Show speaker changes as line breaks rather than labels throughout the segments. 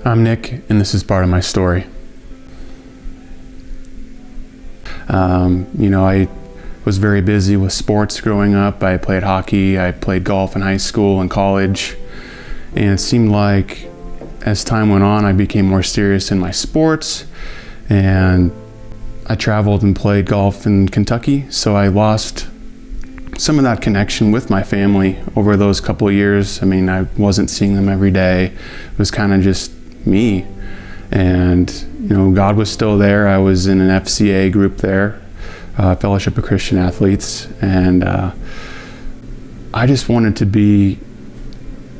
I'm Nick, and this is part of my story. I was very busy with sports growing up. I played hockey, I played golf in high school and college, and it seemed like as time went on, I became more serious in my sports, and I traveled and played golf in Kentucky, so I lost some of that connection with my family over those couple of years. I mean, I wasn't seeing them every day. It was kind of just me. And, God was still there. I was in an FCA group there, Fellowship of Christian Athletes. And I just wanted to be,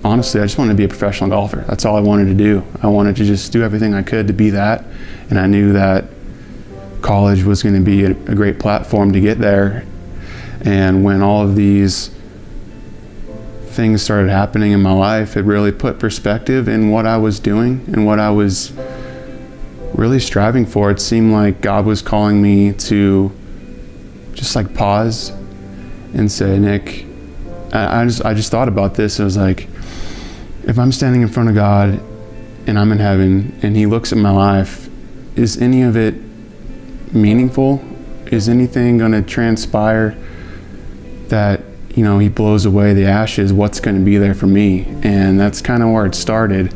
honestly, I just wanted to be a professional golfer. That's all I wanted to do. I wanted to just do everything I could to be that. And I knew that college was going to be a great platform to get there. And when all of these things started happening in my life, it really put perspective in what I was doing and what I was really striving for. It seemed like God was calling me to just pause and say, Nick, I just thought about this. I was like, if I'm standing in front of God and I'm in heaven and He looks at my life, is any of it meaningful? Is anything going to transpire that He blows away the ashes? What's going to be there for me? And that's kind of where it started.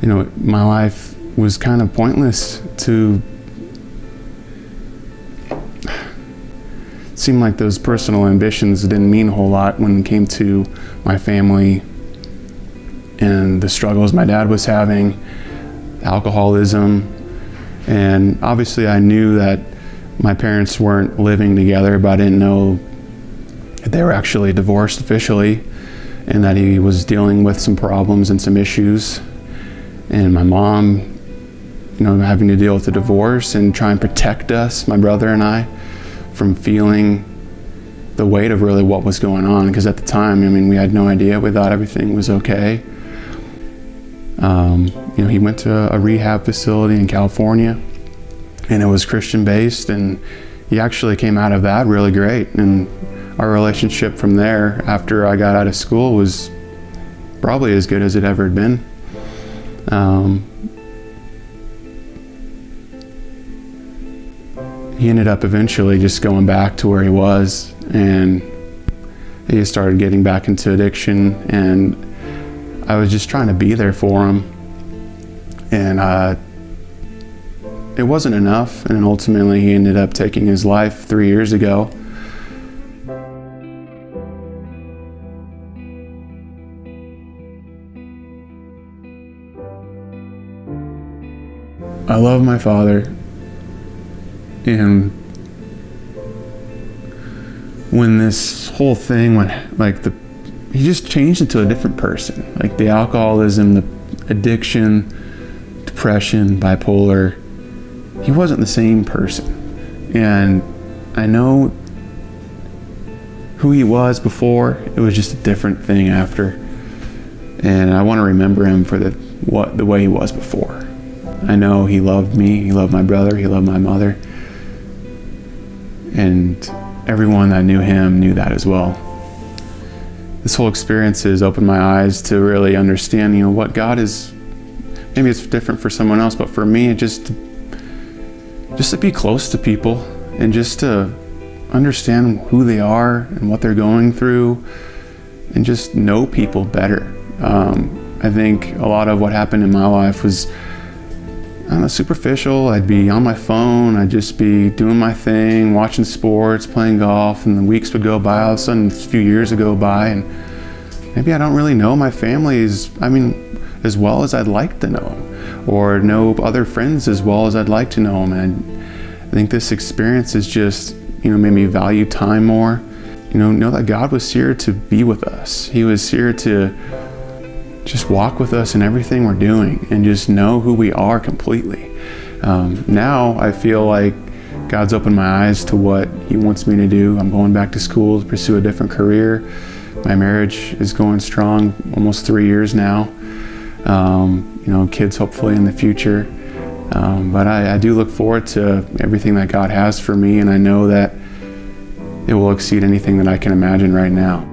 My life was kind of pointless. It seemed like those personal ambitions didn't mean a whole lot when it came to my family and the struggles my dad was having, alcoholism. And obviously I knew that my parents weren't living together, but I didn't know that they were actually divorced officially, and that he was dealing with some problems and some issues. And my mom, having to deal with the divorce and try and protect us, my brother and I, from feeling the weight of really what was going on. Because at the time, we had no idea. We thought everything was okay. He went to a rehab facility in California, and it was Christian based, and he actually came out of that really great. And our relationship from there, after I got out of school, was probably as good as it ever had been. He ended up eventually just going back to where he was, and he started getting back into addiction, and I was just trying to be there for him. And it wasn't enough, and then ultimately he ended up taking his life 3 years ago. I love my father, and when this whole thing went, he just changed into a different person. The alcoholism, the addiction, depression, bipolar, he wasn't the same person. And I know who he was before, it was just a different thing after. And I want to remember him for the way he was before. I know he loved me, he loved my brother, he loved my mother. And everyone that knew him knew that as well. This whole experience has opened my eyes to really understand, what God is. Maybe it's different for someone else, but for me, just to be close to people and just to understand who they are and what they're going through, and just know people better. I think a lot of what happened in my life was superficial. I'd be on my phone, I'd just be doing my thing, watching sports, playing golf, and the weeks would go by. All of a sudden, a few years would go by, and maybe I don't really know my family as well as I'd like to know them, or know other friends as well as I'd like to know them. And I think this experience has just, made me value time more. Know that God was here to be with us. He was here to just walk with us in everything we're doing, and just know who we are completely. Now I feel like God's opened my eyes to what He wants me to do. I'm going back to school to pursue a different career. My marriage is going strong, almost 3 years now. Kids hopefully in the future. But I do look forward to everything that God has for me, and I know that it will exceed anything that I can imagine right now.